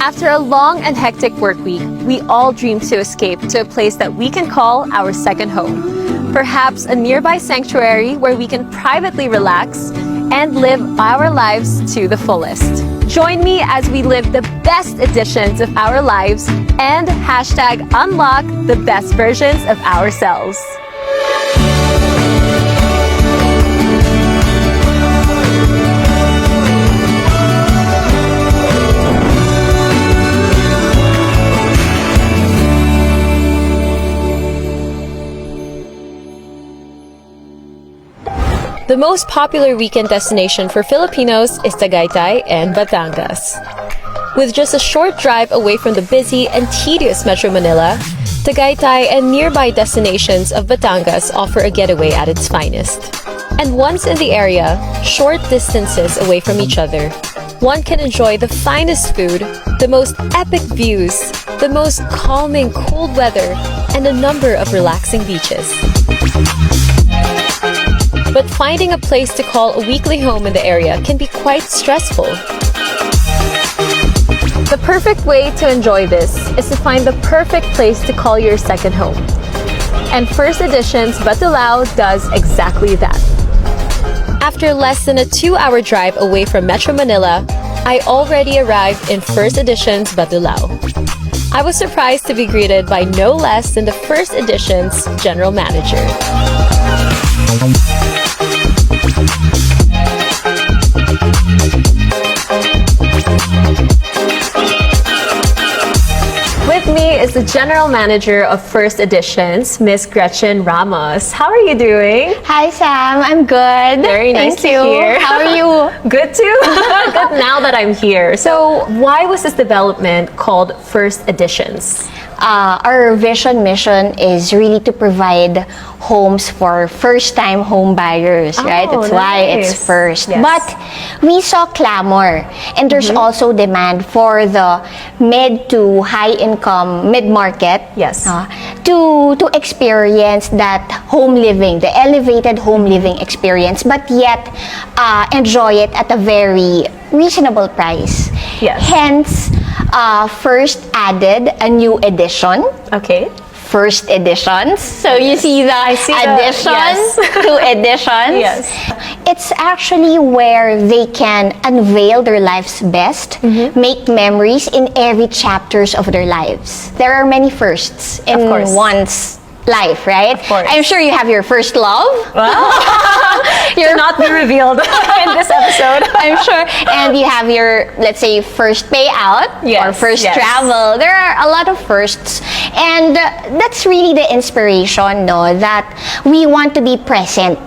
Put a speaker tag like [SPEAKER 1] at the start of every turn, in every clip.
[SPEAKER 1] After a long and hectic work week, we all dream to escape to a place that we can call our second home. Perhaps a nearby sanctuary where we can privately relax and live our lives to the fullest. Join me as we live the best editions of our lives and #unlock the best versions of ourselves. The most popular weekend destination for Filipinos is Tagaytay and Batangas. With just a short drive away from the busy and tedious Metro Manila, Tagaytay and nearby destinations of Batangas offer a getaway at its finest. And once in the area, short distances away from each other, one can enjoy the finest food, the most epic views, the most calming cold weather, and a number of relaxing beaches. But finding a place to call a weekly home in the area can be quite stressful. The perfect way to enjoy this is to find the perfect place to call your second home. And PHirst Editions Batulao does exactly that. After less than a 2-hour drive away from Metro Manila, I already arrived in PHirst Editions Batulao. I was surprised to be greeted by no less than the PHirst Editions General Manager. With me is the General Manager of PHirst Editions, Miss Gretchen Ramos. How are you doing?
[SPEAKER 2] Hi Sam, I'm good.
[SPEAKER 1] Very nice
[SPEAKER 2] Thank
[SPEAKER 1] to
[SPEAKER 2] you.
[SPEAKER 1] hear.
[SPEAKER 2] How are you?
[SPEAKER 1] Good too. Good now that I'm here. So why was this development called PHirst Editions?
[SPEAKER 2] Our vision mission is really to provide homes for first-time home buyers, right? That's why it's first.
[SPEAKER 1] Yes.
[SPEAKER 2] But we saw clamor, and there's also demand for the mid to high-income mid-market.
[SPEAKER 1] Yes.
[SPEAKER 2] To experience that home living, the elevated home living experience, but yet enjoy it at a very reasonable price.
[SPEAKER 1] Yes.
[SPEAKER 2] Hence, PHirst added a new edition.
[SPEAKER 1] Okay.
[SPEAKER 2] PHirst Editions. So you see the addition
[SPEAKER 1] yes.
[SPEAKER 2] to editions.
[SPEAKER 1] Yes.
[SPEAKER 2] It's actually where they can unveil their life's best, make memories in every chapters of their lives. There are many firsts in one's life, right?
[SPEAKER 1] Of course.
[SPEAKER 2] I'm sure you have your first love.
[SPEAKER 1] Wow.
[SPEAKER 2] You're
[SPEAKER 1] not be revealed in this episode.
[SPEAKER 2] I'm sure. And you have your, let's say, first payout or first travel. There are a lot of firsts. And that's really the inspiration, no, that we want to be present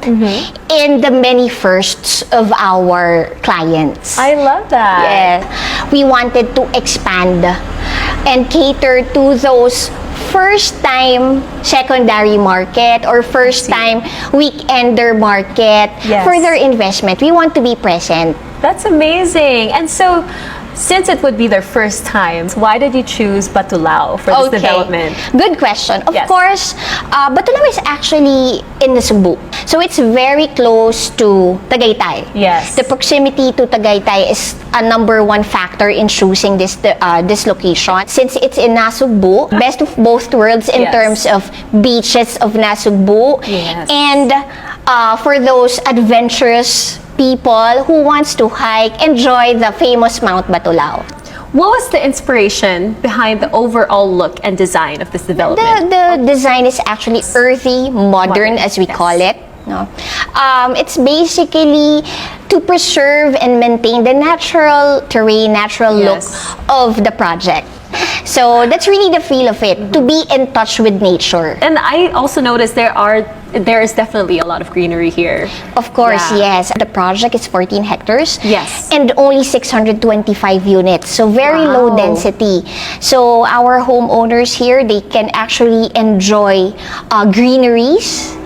[SPEAKER 2] in the many firsts of our clients.
[SPEAKER 1] I love that.
[SPEAKER 2] Yeah. We wanted to expand and cater to those first-time secondary market or first-time weekender market for their investment. We want to be present.
[SPEAKER 1] That's amazing. And so, since it would be their first time, why did you choose Batulao for this development?
[SPEAKER 2] Good question. Of course, Batulao is actually in Nasugbu. So it's very close to Tagaytay.
[SPEAKER 1] Yes.
[SPEAKER 2] The proximity to Tagaytay is a #1 factor in choosing this location. Since it's in Nasugbu, best of both worlds in terms of beaches of Nasugbu.
[SPEAKER 1] Yes.
[SPEAKER 2] And for those adventurous people who wants to hike, enjoy the famous Mount Batulao.
[SPEAKER 1] What was the inspiration behind the overall look and design of this development?
[SPEAKER 2] The design is actually earthy, modern as we call it. No? It's basically to preserve and maintain the natural terrain, natural look of the project. So that's really the feel of it, to be in touch with nature.
[SPEAKER 1] And I also noticed there is definitely a lot of greenery here.
[SPEAKER 2] Of course, yes. The project is 14 hectares.
[SPEAKER 1] Yes.
[SPEAKER 2] And only 625 units. So very low density. So our homeowners here, they can actually enjoy greeneries,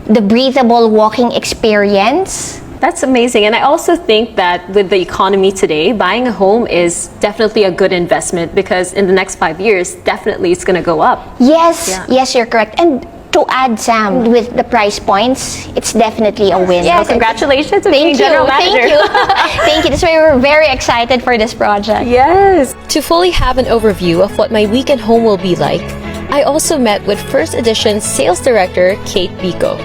[SPEAKER 2] the breathable walking experience.
[SPEAKER 1] That's amazing. And I also think that with the economy today, buying a home is definitely a good investment because in the next 5 years, definitely it's going to go up.
[SPEAKER 2] Yes, yes, you're correct. And to add, Sam, with the price points, it's definitely a win.
[SPEAKER 1] Yes, congratulations to being General Manager.
[SPEAKER 2] Thank you. Thank you. That's why we're very excited for this project.
[SPEAKER 1] Yes. To fully have an overview of what my weekend home will be like, I also met with PHirst Editions Sales Director Kate Bico.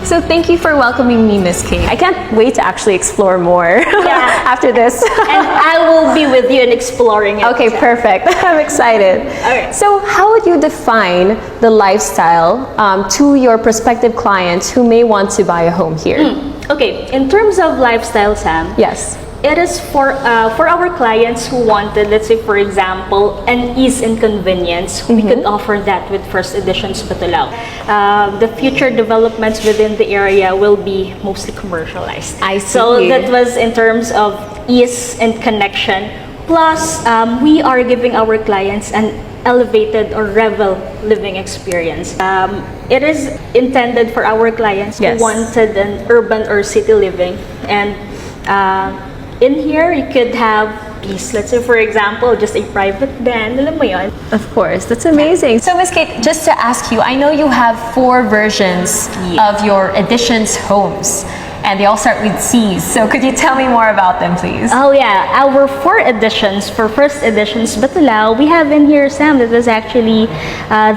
[SPEAKER 1] So thank you for welcoming me, Miss Kate. I can't wait to actually explore more after this.
[SPEAKER 3] And I will be with you in exploring it.
[SPEAKER 1] Okay, perfect. I'm excited.
[SPEAKER 3] Okay.
[SPEAKER 1] So how would you define the lifestyle to your prospective clients who may want to buy a home here?
[SPEAKER 3] Okay, in terms of lifestyle, Sam,
[SPEAKER 1] Yes.
[SPEAKER 3] it is for our clients who wanted, let's say for example, an ease and convenience. We could offer that with PHirst Editions Batulao. The future developments within the area will be mostly commercialized.
[SPEAKER 1] I see.
[SPEAKER 3] So that was in terms of ease and connection. Plus, we are giving our clients an elevated or revel living experience. It is intended for our clients who wanted an urban or city living, and in here, you could have peace. Let's say, for example, just a private den. Alam mo yun?
[SPEAKER 1] Of course, that's amazing. So, Miss Kate, just to ask you, I know you have 4 versions of your Editions homes, and they all start with C's. So, could you tell me more about them, please?
[SPEAKER 3] Oh yeah, our 4 editions for PHirst Editions Batulao, we have in here, Sam, that is actually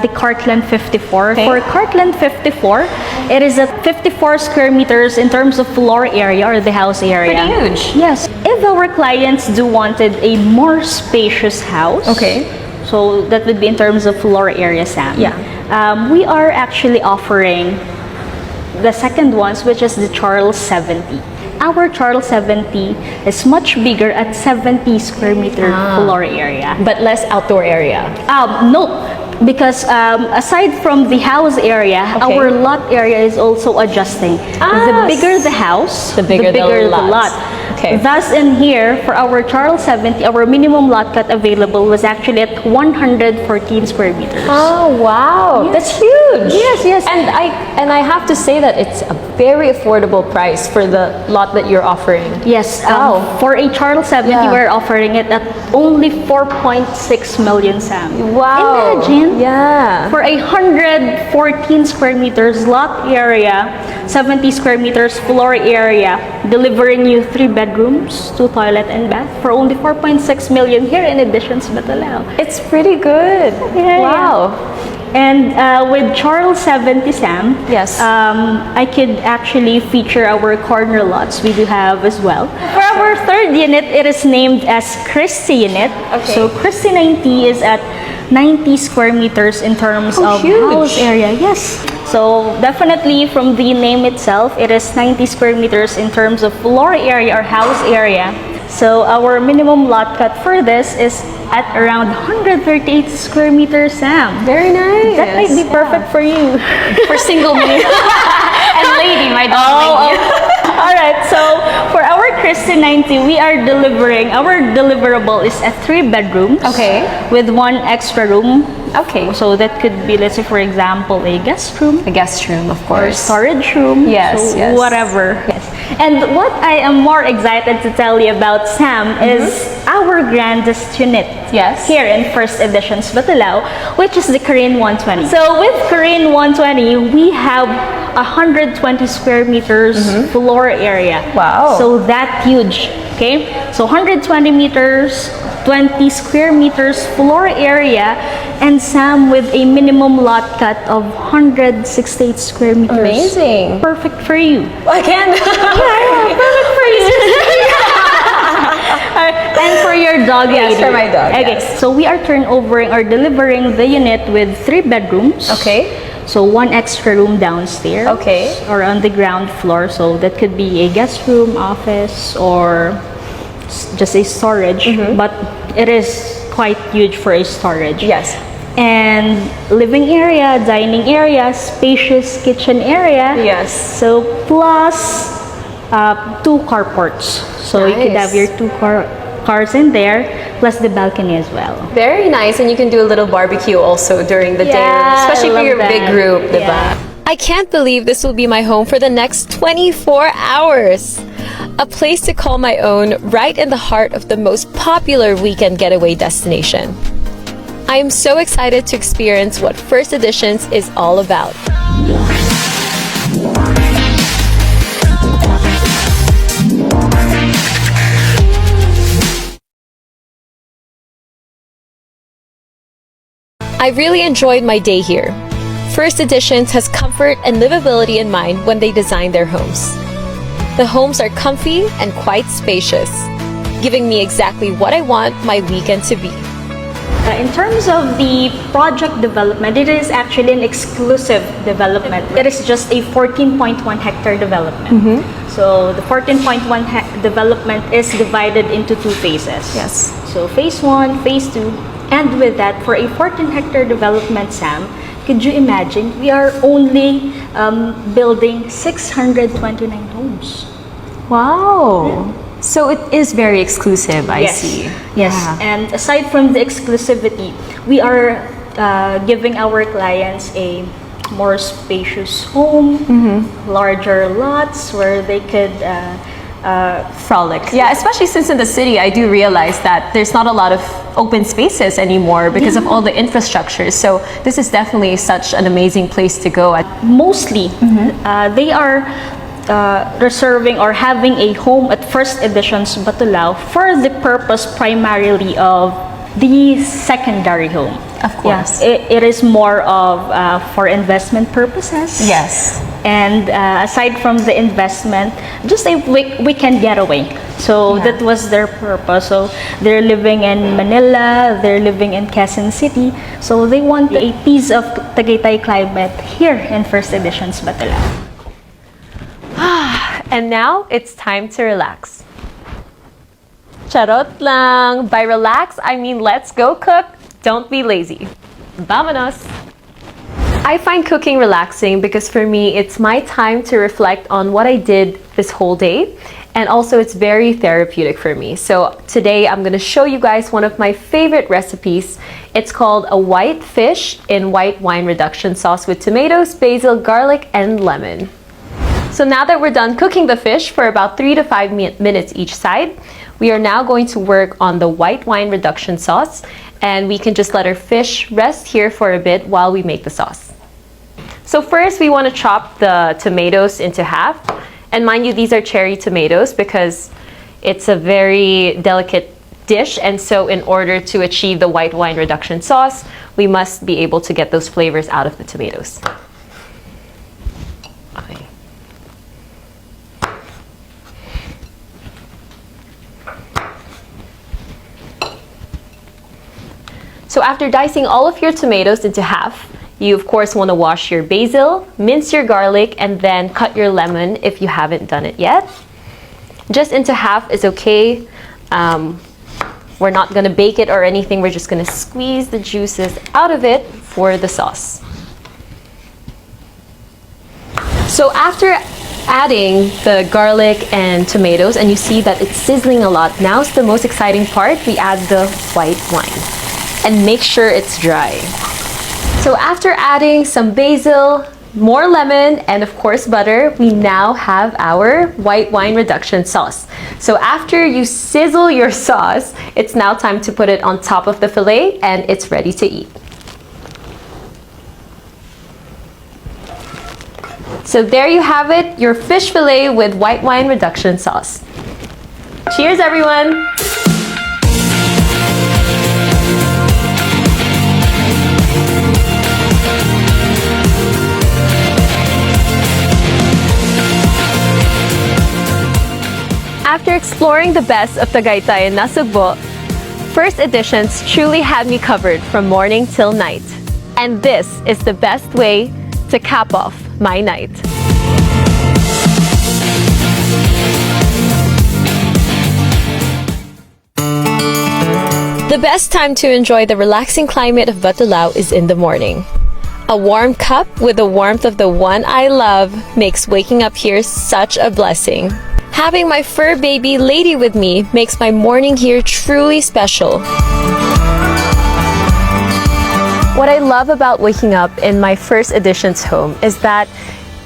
[SPEAKER 3] the CARTLAND 54.
[SPEAKER 1] Okay.
[SPEAKER 3] For CARTLAND 54, it is at 54 square meters in terms of floor area or the house area.
[SPEAKER 1] Pretty huge.
[SPEAKER 3] Yes. If our clients do wanted a more spacious house, so that would be in terms of floor area, Sam.
[SPEAKER 1] Yeah.
[SPEAKER 3] We are actually offering the second ones, which is the Charles 70. Our Charles 70 is much bigger at 70 square meter floor area.
[SPEAKER 1] But less outdoor area.
[SPEAKER 3] No, because aside from the house area, our lot area is also adjusting. The bigger the house,
[SPEAKER 1] the bigger the lot. Okay.
[SPEAKER 3] Thus, in here, for our Charles 70, our minimum lot cut available was actually at 114 square meters.
[SPEAKER 1] Oh wow, that's huge.
[SPEAKER 3] Yes.
[SPEAKER 1] And I have to say that it's a very affordable price for the lot that you're offering.
[SPEAKER 3] Yes. For a Charles 70, we're offering it at only 4.6 million, Sam.
[SPEAKER 1] Wow.
[SPEAKER 3] Imagine.
[SPEAKER 1] Yeah.
[SPEAKER 3] For 114 square meters lot area, 70 square meters floor area, delivering you 3 bedrooms, 2 toilet and bath for only 4.6 million here in Editions Batulao.
[SPEAKER 1] It's pretty good. Wow.
[SPEAKER 3] And with Charles 70, Sam, I could actually feature our corner lots we do have as well. For our third unit, it is named as CHRISTIE unit. So CHRISTIE 90 is at 90 square meters in terms of house area. Yes. So definitely from the name itself, it is 90 square meters in terms of floor area or house area. So our minimum lot cut for this is at around 138 square meters, Sam.
[SPEAKER 1] Very nice.
[SPEAKER 3] That might be perfect for you.
[SPEAKER 1] For single me. And lady, my dog.
[SPEAKER 3] Alright, so for our CHRISTIE 90, we are delivering, our deliverable is at 3 bedrooms. With 1 extra room. So that could be, let's say for example, a guest room.
[SPEAKER 1] A guest room, of course.
[SPEAKER 3] Or storage room.
[SPEAKER 1] Yes.
[SPEAKER 3] Whatever. And what I am more excited to tell you about, Sam, is our grandest unit. Here in PHirst Editions Batulao, which is the CORIN 120. So with CORIN 120, we have 120 square meters floor area.
[SPEAKER 1] Wow.
[SPEAKER 3] So that huge. So 120 meters, 20 square meters floor area, and Sam with a minimum lot cut of 168 square meters.
[SPEAKER 1] Amazing.
[SPEAKER 3] Perfect for you.
[SPEAKER 1] Again?
[SPEAKER 3] Perfect for you. And for your dog lady.
[SPEAKER 1] Yes, for my dog.
[SPEAKER 3] So we are turnovering or delivering the unit with 3 bedrooms. So 1 extra room downstairs. Or on the ground floor. So that could be a guest room, office, or just a storage. But it is quite huge for a storage. And living area, dining area, spacious kitchen area. So plus 2 carports. So you could have your 2 cars in there, plus the balcony as well.
[SPEAKER 1] Very nice, and you can do a little barbecue also during the day, especially for your big group, diba? I can't believe this will be my home for the next 24 hours. A place to call my own right in the heart of the most popular weekend getaway destination. I am so excited to experience what PHirst Editions is all about. I really enjoyed my day here. PHirst Editions has comfort and livability in mind when they design their homes. The homes are comfy and quite spacious, giving me exactly what I want my weekend to be.
[SPEAKER 3] In terms of the project development, it is actually an exclusive development. It is just a 14.1 hectare development. So the 14.1 development is divided into 2 phases.
[SPEAKER 1] Yes.
[SPEAKER 3] So phase 1, phase 2, and with that, for a 14 hectare development, Sam, could you imagine, we are only building 629 homes.
[SPEAKER 1] Wow.
[SPEAKER 3] Yeah.
[SPEAKER 1] So it is very exclusive, I see.
[SPEAKER 3] Yes, and aside from the exclusivity, we are giving our clients a more spacious home, larger lots where they could
[SPEAKER 1] frolic. Yeah, especially since in the city, I do realize that there's not a lot of open spaces anymore because of all the infrastructure. So this is definitely such an amazing place to go.
[SPEAKER 3] Mostly, they are reserving or having a home at PHirst Editions Batulao for the purpose primarily of the secondary home.
[SPEAKER 1] Of course.
[SPEAKER 3] Yeah, it is more of for investment purposes.
[SPEAKER 1] Yes.
[SPEAKER 3] And aside from the investment, just a weekend getaway. So that was their purpose. So they're living in Manila, they're living in Quezon City. So they want a piece of Tagaytay climate here in PHirst Editions Batulao.
[SPEAKER 1] And now it's time to relax. Charot lang. By relax, I mean let's go cook. Don't be lazy. Vámonos! I find cooking relaxing because for me, it's my time to reflect on what I did this whole day. And also it's very therapeutic for me. So today I'm gonna show you guys one of my favorite recipes. It's called a white fish in white wine reduction sauce with tomatoes, basil, garlic, and lemon. So now that we're done cooking the fish for about 3 to 5 minutes each side, we are now going to work on the white wine reduction sauce, and we can just let our fish rest here for a bit while we make the sauce. So first we want to chop the tomatoes into half, and mind you, these are cherry tomatoes because it's a very delicate dish, and so in order to achieve the white wine reduction sauce, we must be able to get those flavors out of the tomatoes. Okay. So after dicing all of your tomatoes into half, you of course want to wash your basil, mince your garlic, and then cut your lemon if you haven't done it yet. Just into half is okay. We're not going to bake it or anything. We're just going to squeeze the juices out of it for the sauce. So after adding the garlic and tomatoes, and you see that it's sizzling a lot, now's the most exciting part. We add the white wine. And make sure it's dry. So after adding some basil, more lemon, and of course butter, we now have our white wine reduction sauce. So after you sizzle your sauce, it's now time to put it on top of the fillet and it's ready to eat. So there you have it, your fish fillet with white wine reduction sauce. Cheers, everyone! After exploring the best of Tagaytay and Nasugbu, PHirst Editions truly had me covered from morning till night. And this is the best way to cap off my night. The best time to enjoy the relaxing climate of Batulao is in the morning. A warm cup with the warmth of the one I love makes waking up here such a blessing. Having my fur baby Lady with me makes my morning here truly special. What I love about waking up in my PHirst Editions home is that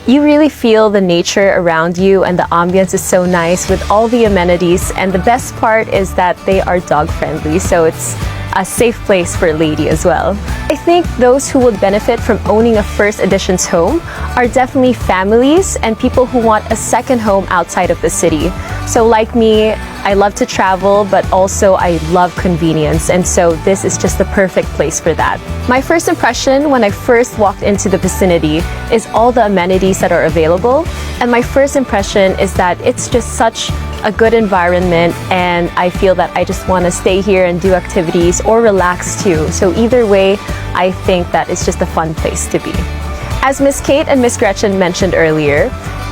[SPEAKER 1] you really feel the nature around you and the ambience is so nice with all the amenities, and the best part is that they are dog friendly, so it's a safe place for a lady as well. I think those who would benefit from owning a First Editions home are definitely families and people who want a second home outside of the city. So like me, I love to travel, but also I love convenience, and so this is just the perfect place for that. My first impression when I first walked into the vicinity is all the amenities that are available, and my first impression is that it's just such a good environment, and I feel that I just want to stay here and do activities or relax too. So either way, I think that it's just a fun place to be. As Miss Kate and Miss Gretchen mentioned earlier,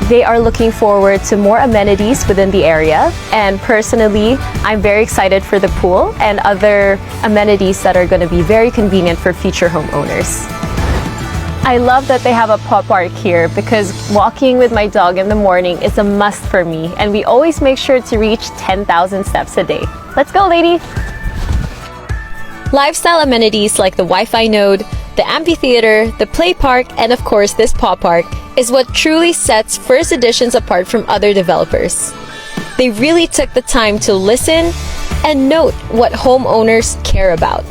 [SPEAKER 1] they are looking forward to more amenities within the area, and personally, I'm very excited for the pool and other amenities that are going to be very convenient for future homeowners. I love that they have a paw park here because walking with my dog in the morning is a must for me, and we always make sure to reach 10,000 steps a day. Let's go, lady! Lifestyle amenities like the Wi-Fi node, the amphitheater, the play park, and of course this paw park is what truly sets First Editions apart from other developers. They really took the time to listen and note what homeowners care about.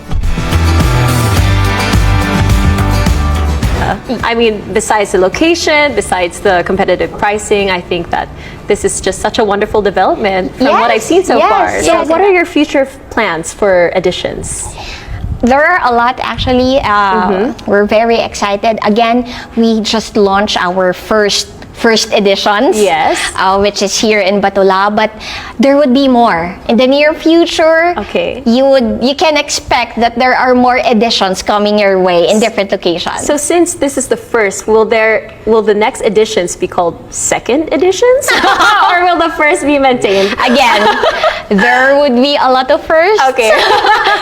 [SPEAKER 1] I mean, besides the location, besides the competitive pricing, I think that this is just such a wonderful development from what I've seen so far. So what are your future plans for Editions?
[SPEAKER 2] There are a lot actually. We're very excited. Again, we just launched our first Editions, which is here in Batulao, but there would be more in the near future.
[SPEAKER 1] Okay,
[SPEAKER 2] you can expect that there are more Editions coming your way in different locations.
[SPEAKER 1] So since this is the first, will the next editions be called second editions, or will the first be maintained?
[SPEAKER 2] Again, there would be a lot of firsts.
[SPEAKER 1] Okay,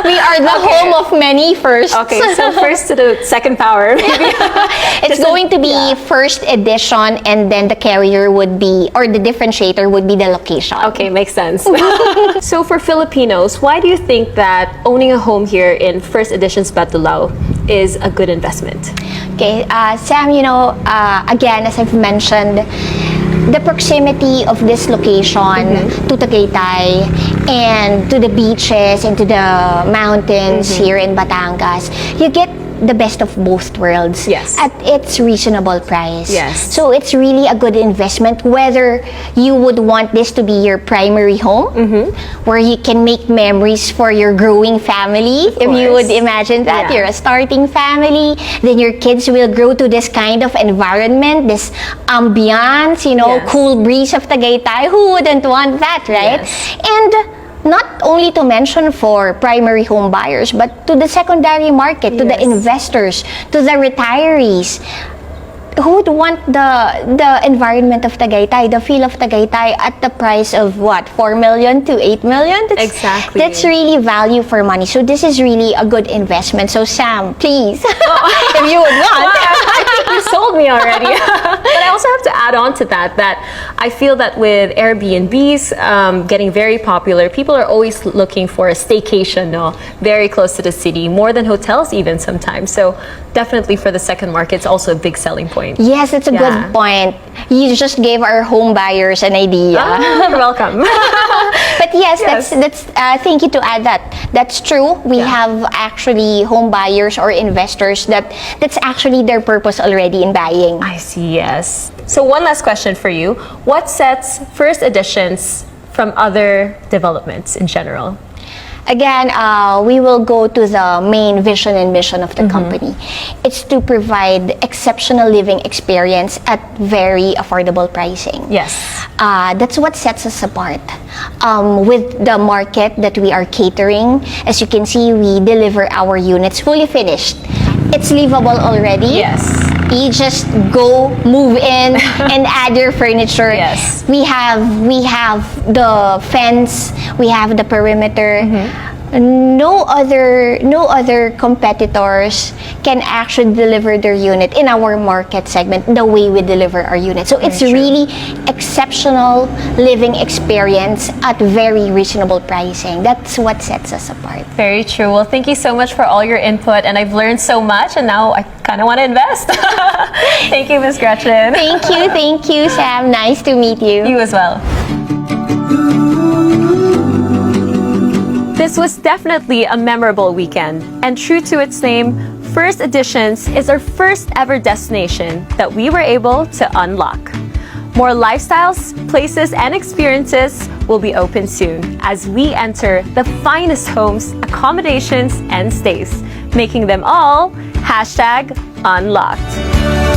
[SPEAKER 2] we are the home of many firsts.
[SPEAKER 1] Okay, so first to the second power, maybe.
[SPEAKER 2] It's going to be first edition, and then the carrier would be, or the differentiator would be the location.
[SPEAKER 1] Okay, makes sense. So for Filipinos, why do you think that owning a home here in First Editions Batulao is a good investment?
[SPEAKER 2] Okay, Sam, you know, again, as I've mentioned, the proximity of this location to Tagaytay and to the beaches and to the mountains here in Batangas, you get the best of both worlds at its reasonable price. So it's really a good investment, whether you would want this to be your primary home, where you can make memories for your growing family. If you would imagine that you're a starting family, then your kids will grow to this kind of environment, this ambiance, you know, cool breeze of Tagaytay. Who wouldn't want that, right? And not only to mention for primary home buyers, but to the secondary market, to the investors, to the retirees. Who would want the environment of Tagaytay, the feel of Tagaytay at the price of what, 4 million to 8 million?
[SPEAKER 1] Exactly.
[SPEAKER 2] That's really value for money. So this is really a good investment. So Sam, please, if you would want.
[SPEAKER 1] I think you sold me already. But I also have to add on to that I feel that with Airbnbs getting very popular, people are always looking for a staycation, very close to the city, more than hotels even sometimes. So definitely for the second market, it's also a big selling point.
[SPEAKER 2] Yes, that's a good point. You just gave our home buyers an idea.
[SPEAKER 1] You're welcome.
[SPEAKER 2] But yes, that's thank you to add that. That's true. We have actually home buyers or investors that's actually their purpose already in buying.
[SPEAKER 1] I see, yes. So one last question for you. What sets First Editions from other developments in general?
[SPEAKER 2] Again, we will go to the main vision and mission of the company. It's to provide exceptional living experience at very affordable pricing.
[SPEAKER 1] Yes.
[SPEAKER 2] That's what sets us apart. With the market that we are catering, as you can see, we deliver our units fully finished. It's livable already.
[SPEAKER 1] Yes.
[SPEAKER 2] You just go, move in, and add your furniture.
[SPEAKER 1] Yes.
[SPEAKER 2] We have the fence, we have the perimeter. No other competitors can actually deliver their unit in our market segment the way we deliver our unit. So it's really exceptional living experience at very reasonable pricing. That's what sets us apart.
[SPEAKER 1] Very true. Well, thank you so much for all your input, and I've learned so much, and now I kind of want to invest. Thank you, Ms. Gretchen.
[SPEAKER 2] Thank you, Sam. Nice to meet you.
[SPEAKER 1] You as well. This This was definitely a memorable weekend, and true to its name, PHirst Editions is our first ever destination that we were able to unlock. More lifestyles, places, and experiences will be open soon as we enter the finest homes, accommodations, and stays, making them all #unlocked.